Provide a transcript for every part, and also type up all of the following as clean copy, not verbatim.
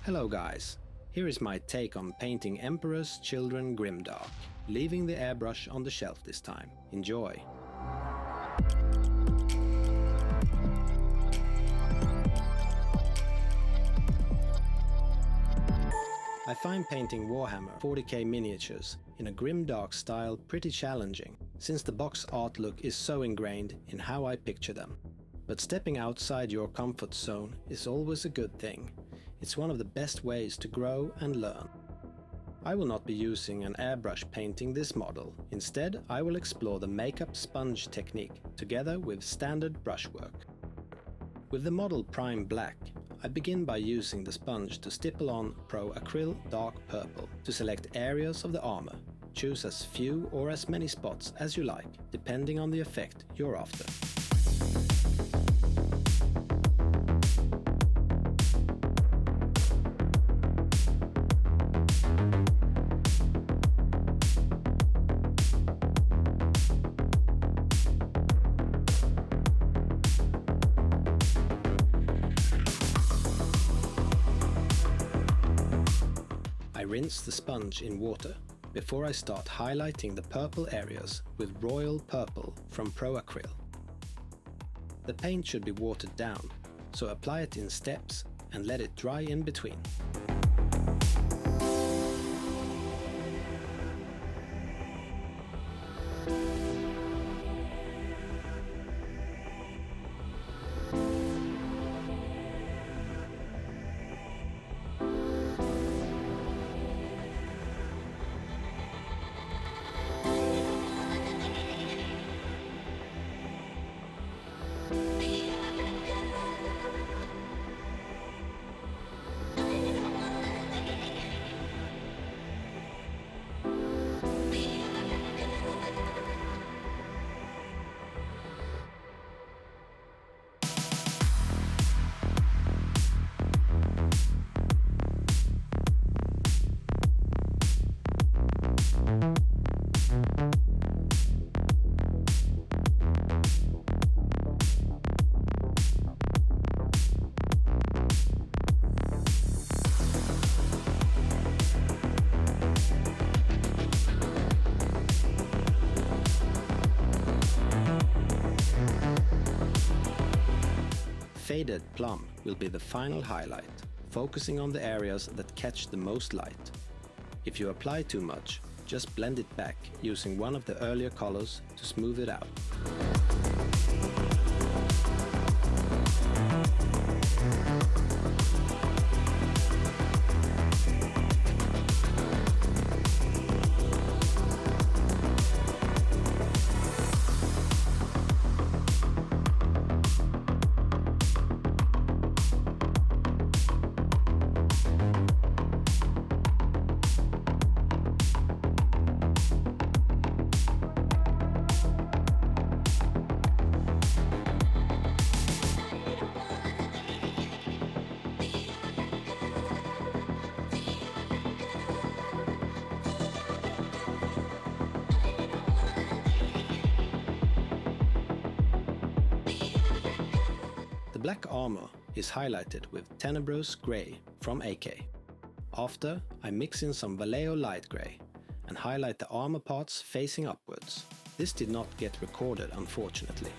Hello guys, here is my take on painting Emperor's Children Grimdark, leaving the airbrush on the shelf this time. Enjoy! I find painting Warhammer 40k miniatures in a Grimdark style pretty challenging, since the box art look is so ingrained in how I picture them. But stepping outside your comfort zone is always a good thing. It's one of the best ways to grow and learn. I will not be using an airbrush painting this model. Instead, I will explore the makeup sponge technique together with standard brushwork. With the model Prime Black, I begin by using the sponge to stipple on Pro Acryl Dark Purple to select areas of the armor. Choose as few or as many spots as you like, depending on the effect you're after. I rinse the sponge in water before I start highlighting the purple areas with Royal Purple from Pro Acryl. The paint should be watered down, so apply it in steps and let it dry in between. Faded plum will be the final highlight, focusing on the areas that catch the most light. If you apply too much, just blend it back using one of the earlier colors to smooth it out. The black armor is highlighted with Tenebrous Grey from AK. After, I mix in some Vallejo Light Grey and highlight the armor parts facing upwards. This did not get recorded, unfortunately.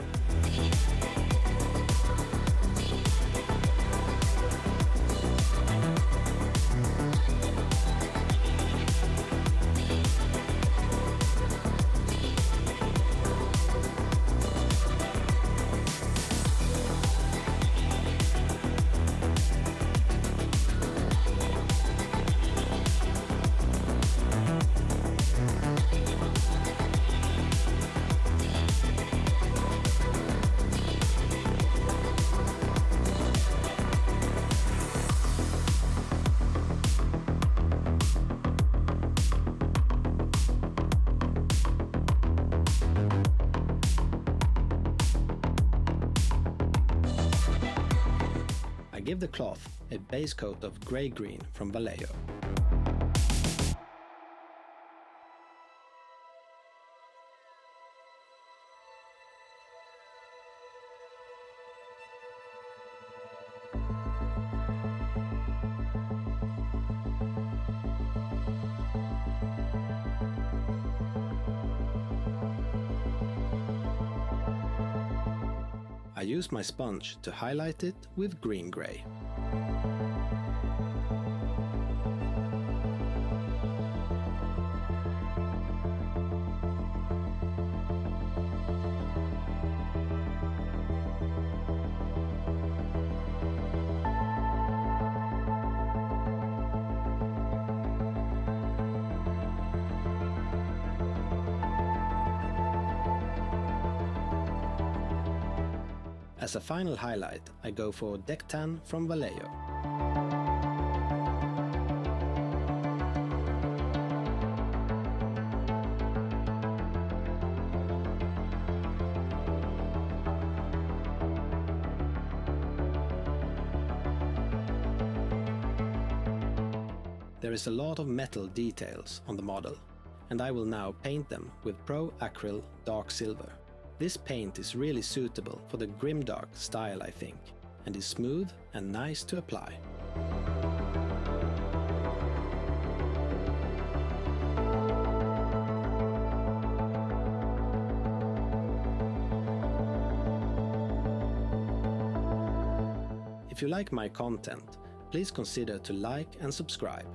Give the cloth a base coat of grey-green from Vallejo. I use my sponge to highlight it with green grey. As a final highlight, I go for Deck Tan from Vallejo. There is a lot of metal details on the model, and I will now paint them with Pro Acryl Dark Silver. This paint is really suitable for the Grimdark style, I think, and is smooth and nice to apply. If you like my content, please consider to like and subscribe.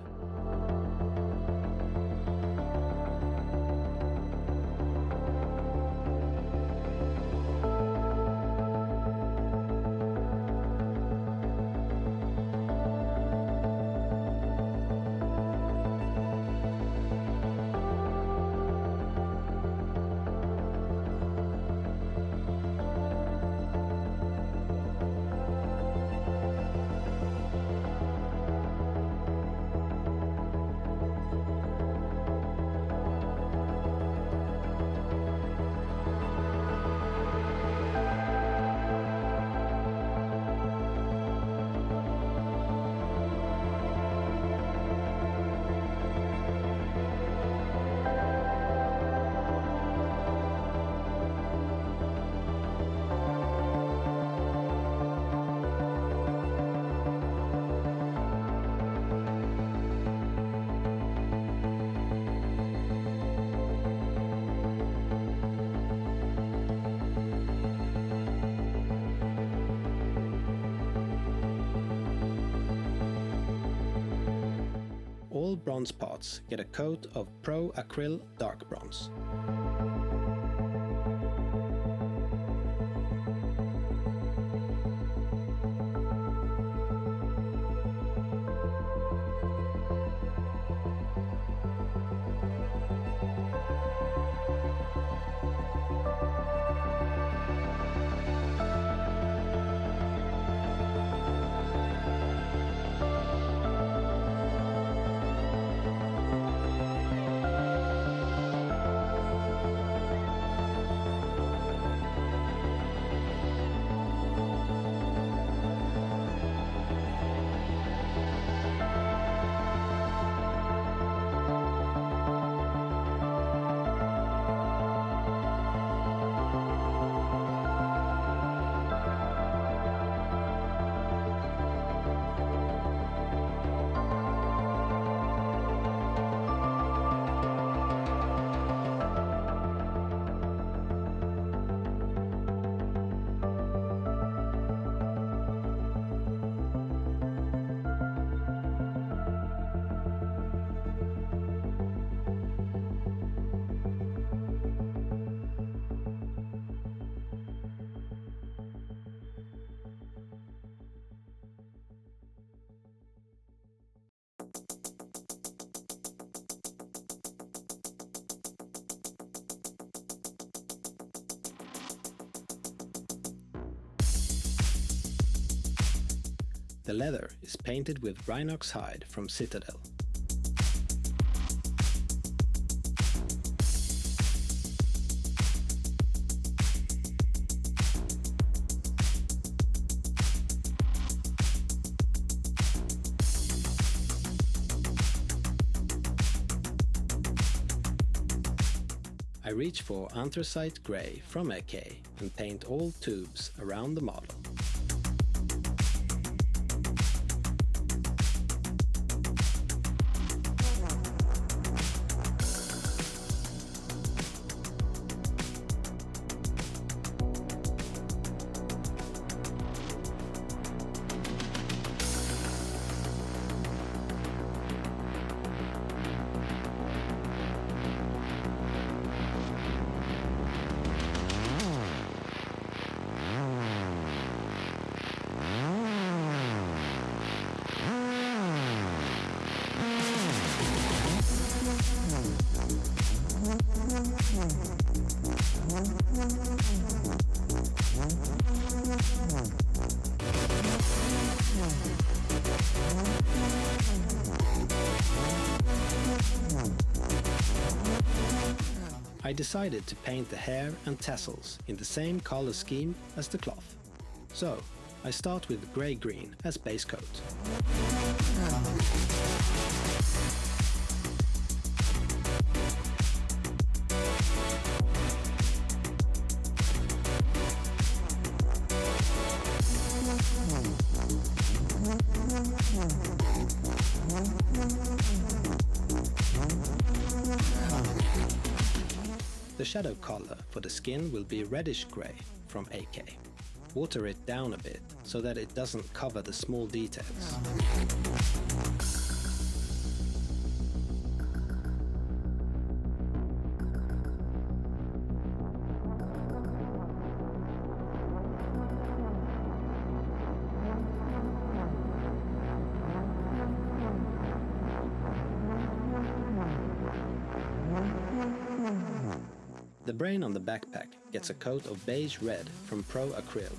All bronze pots get a coat of Pro Acryl Dark Bronze. The leather is painted with Rhinox hide from Citadel. I reach for anthracite grey from AK and paint all tubes around the model. I decided to paint the hair and tassels in the same color scheme as the cloth. So, I start with grey-green as base coat. The shadow color for the skin will be reddish grey from AK. Water it down a bit so that it doesn't cover the small details. The brain on the backpack gets a coat of beige red from Pro Acryl.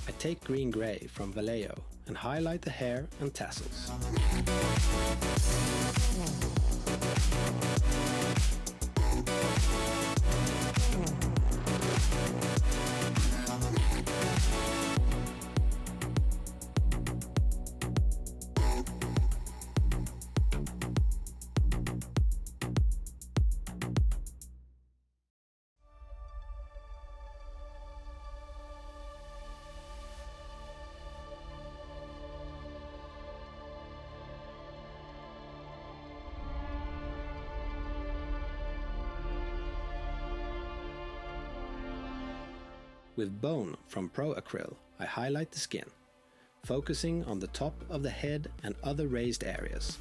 I take green-grey from Vallejo and highlight the hair and tassels. With Bone from Pro Acryl, I highlight the skin, focusing on the top of the head and other raised areas.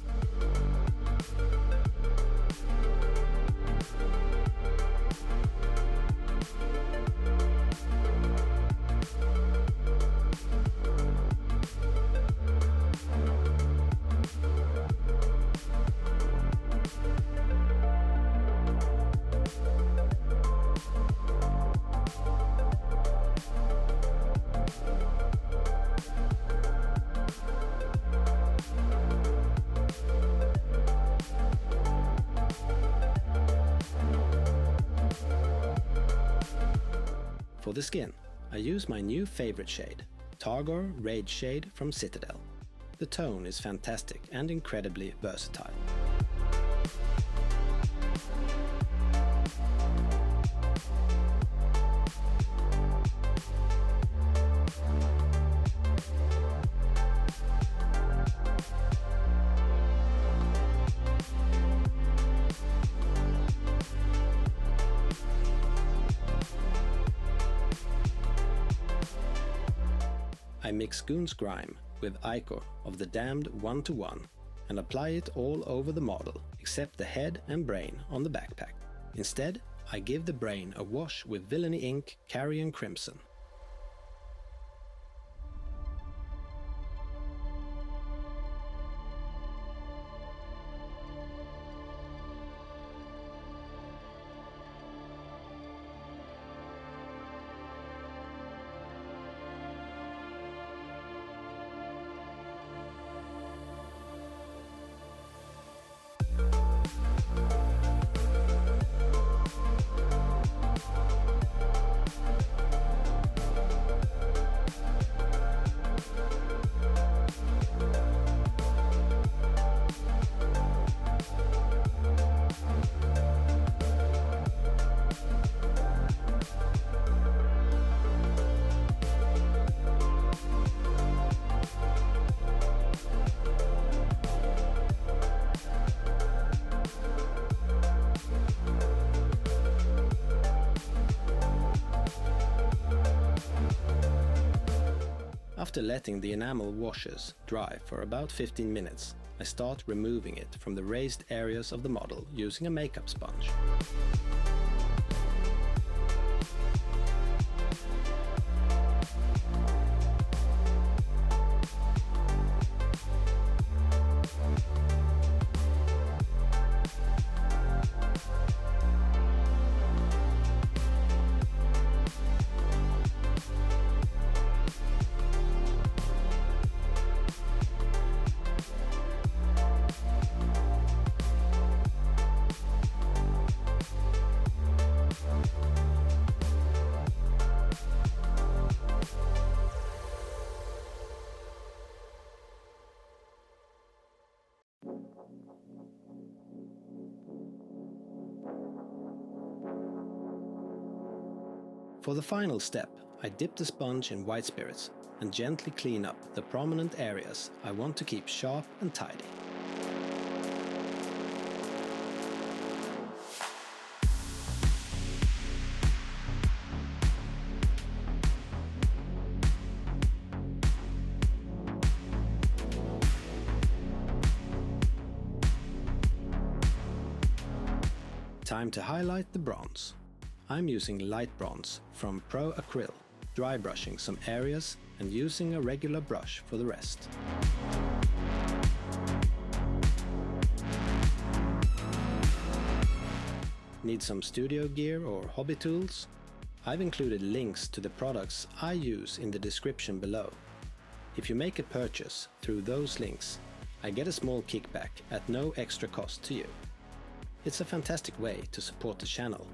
For the skin, I use my new favorite shade, Targor Rage Shade from Citadel. The tone is fantastic and incredibly versatile. I mix Goon's Grime with Ichor of the Damned 1:1 and apply it all over the model except the head and brain on the backpack. Instead, I give the brain a wash with Villainy Ink Carrion Crimson. After letting the enamel washes dry for about 15 minutes, I start removing it from the raised areas of the model using a makeup sponge. For the final step, I dip the sponge in white spirits and gently clean up the prominent areas I want to keep sharp and tidy. Time to highlight the bronze. I'm using light bronze from Pro Acryl, dry brushing some areas and using a regular brush for the rest. Need some studio gear or hobby tools? I've included links to the products I use in the description below. If you make a purchase through those links, I get a small kickback at no extra cost to you. It's a fantastic way to support the channel.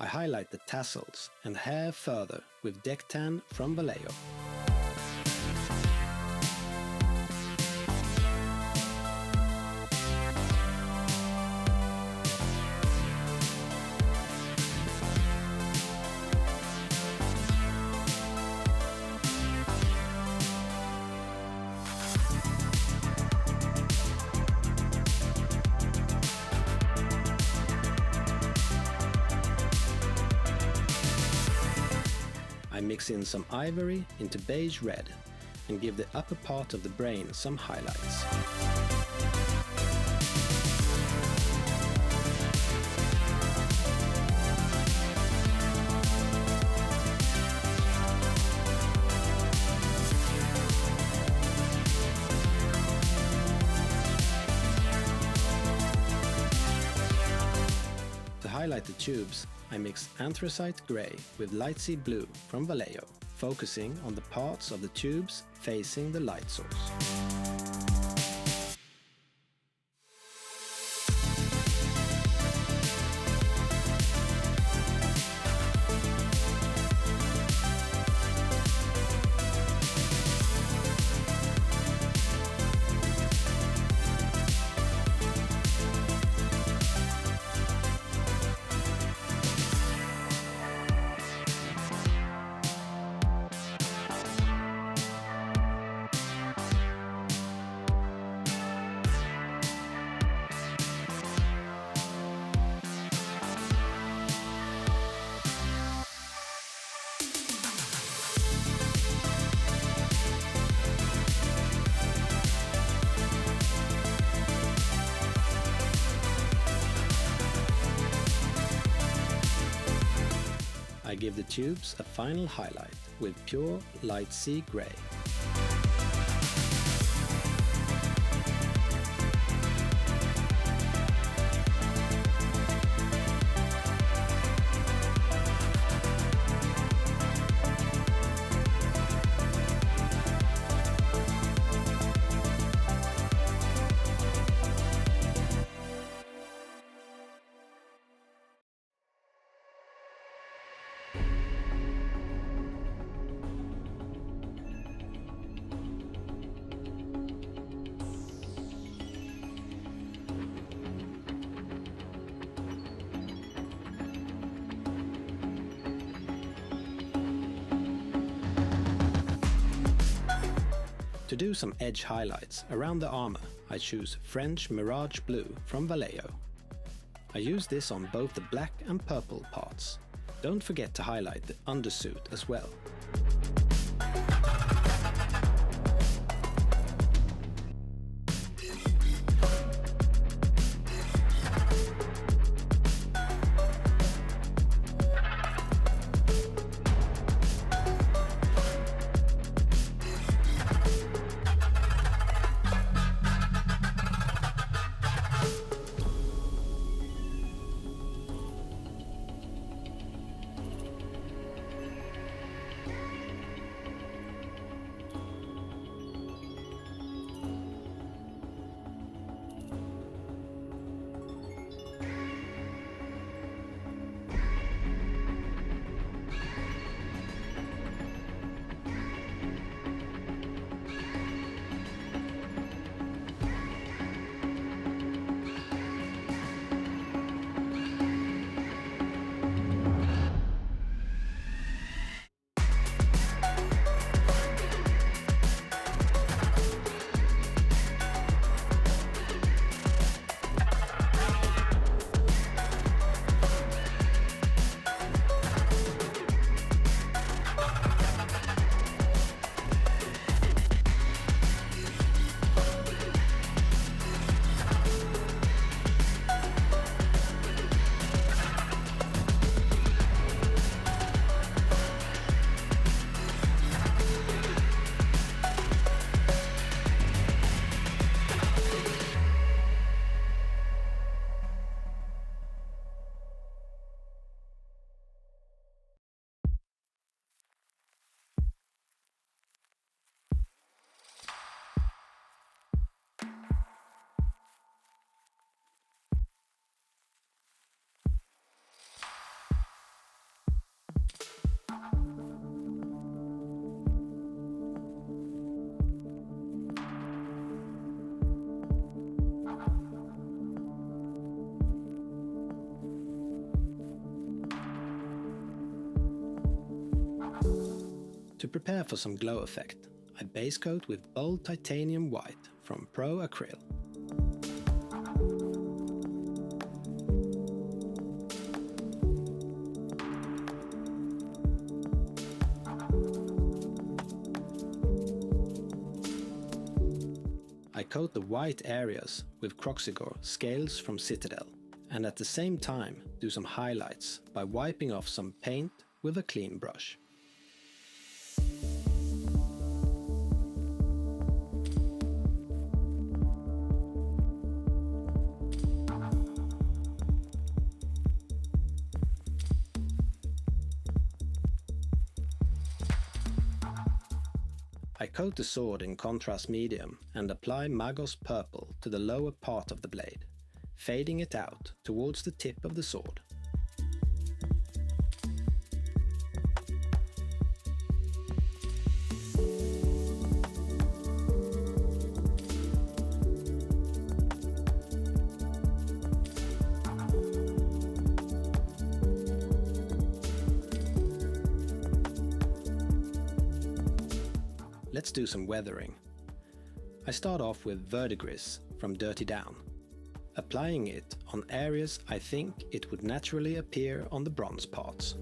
I highlight the tassels and hair further with Deck Tan from Vallejo. I mix in some ivory into beige red and give the upper part of the brain some highlights. To highlight the tubes, I mix anthracite grey with light sea blue from Vallejo, focusing on the parts of the tubes facing the light source. give the tubes a final highlight with pure light sea grey. To do some edge highlights around the armor, I choose French Mirage Blue from Vallejo. I use this on both the black and purple parts. Don't forget to highlight the undersuit as well. To prepare for some glow effect, I base coat with bold titanium white from Pro Acryl. I coat the white areas with Croxigor scales from Citadel, and at the same time do some highlights by wiping off some paint with a clean brush. I coat the sword in contrast medium and apply Magos purple to the lower part of the blade, fading it out towards the tip of the sword. Let's do some weathering. I start off with Verdigris from Dirty Down, applying it on areas I think it would naturally appear on the bronze parts.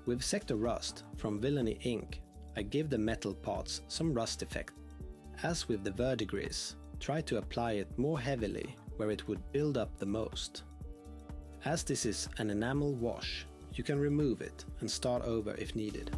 With Sector Rust from Villainy Inc., I give the metal parts some rust effect. As with the verdigris, try to apply it more heavily where it would build up the most. As this is an enamel wash, you can remove it and start over if needed.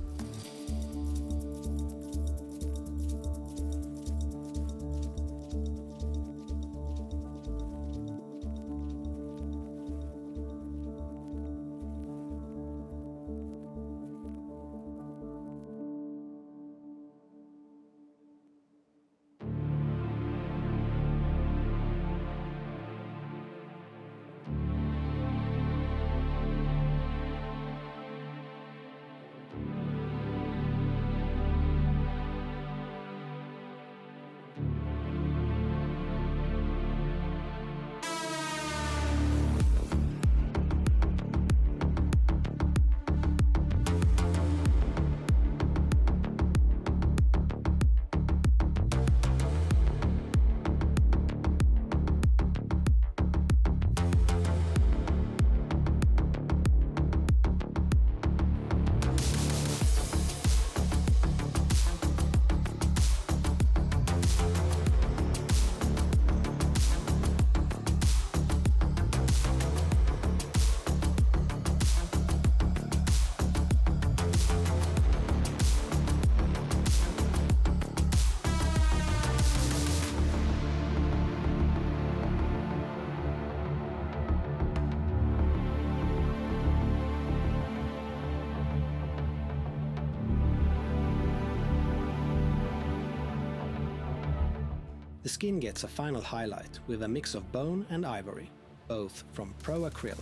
The skin gets a final highlight with a mix of bone and ivory, both from Pro Acryl.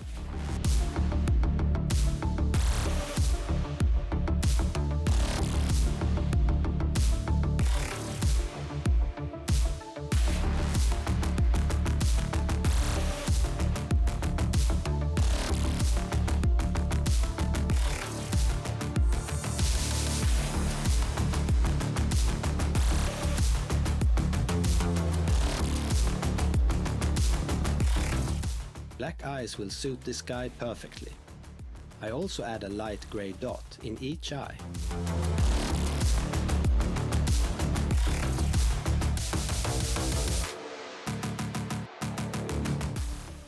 Black eyes will suit this guy perfectly. I also add a light grey dot in each eye.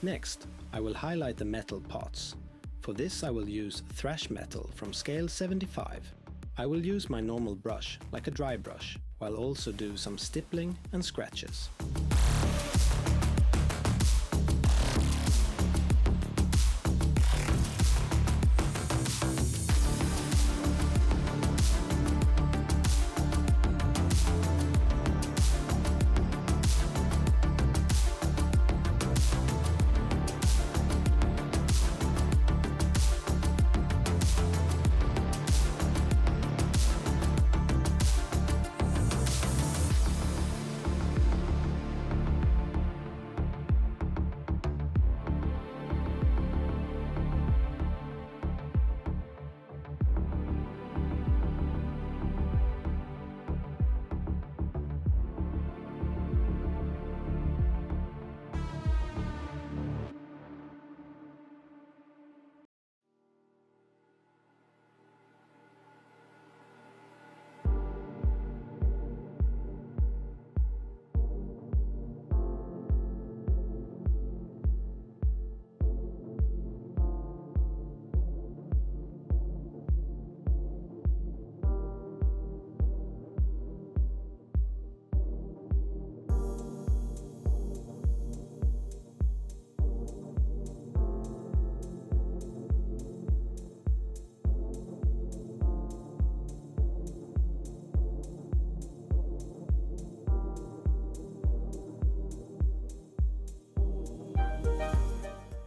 Next, I will highlight the metal parts. For this I will use thrash metal from scale 75. I will use my normal brush, like a dry brush, while also do some stippling and scratches.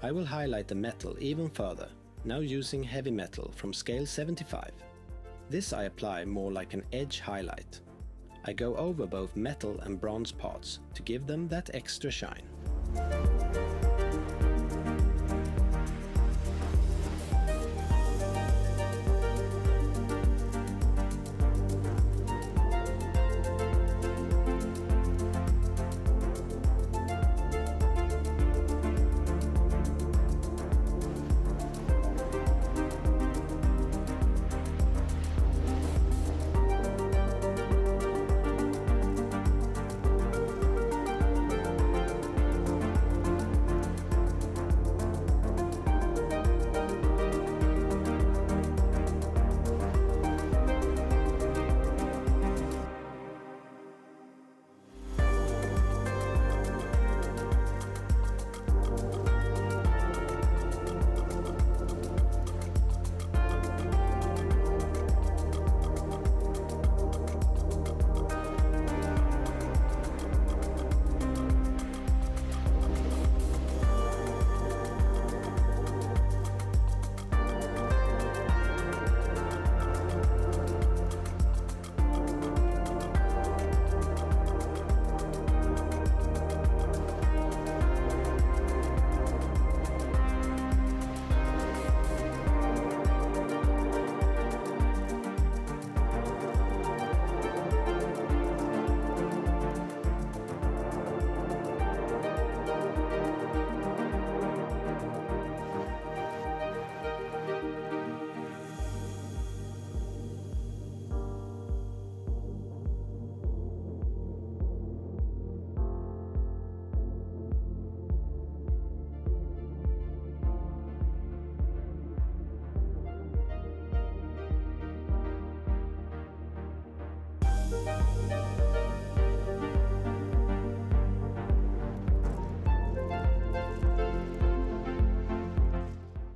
I will highlight the metal even further, now using heavy metal from scale 75. This I apply more like an edge highlight. I go over both metal and bronze parts to give them that extra shine.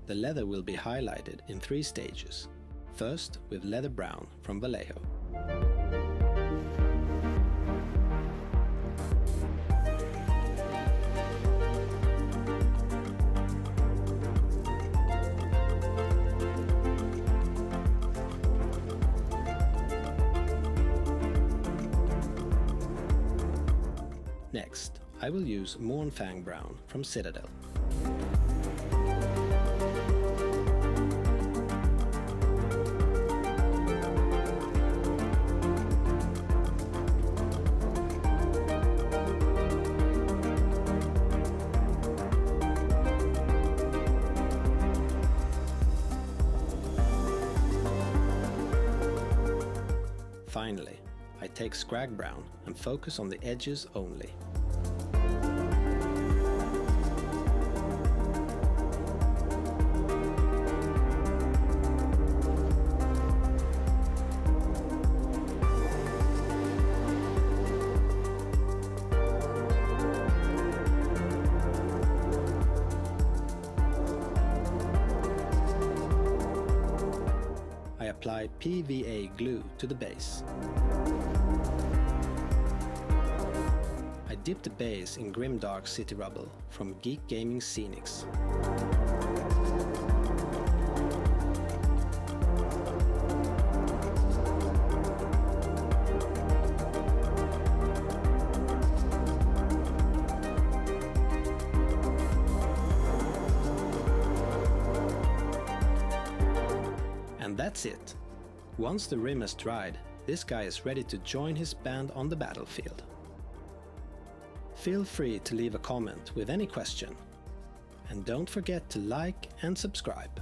The leather will be highlighted in 3 stages. First with leather brown from Vallejo. Next, I will use Mournfang Brown from Citadel. Finally, I take Scrag Brown and focus on the edges only. I apply PVA glue to the base. I dip the base in Grimdark City Rubble from Geek Gaming Scenics. And that's it. Once the rim has dried, this guy is ready to join his band on the battlefield. Feel free to leave a comment with any question. And don't forget to like and subscribe.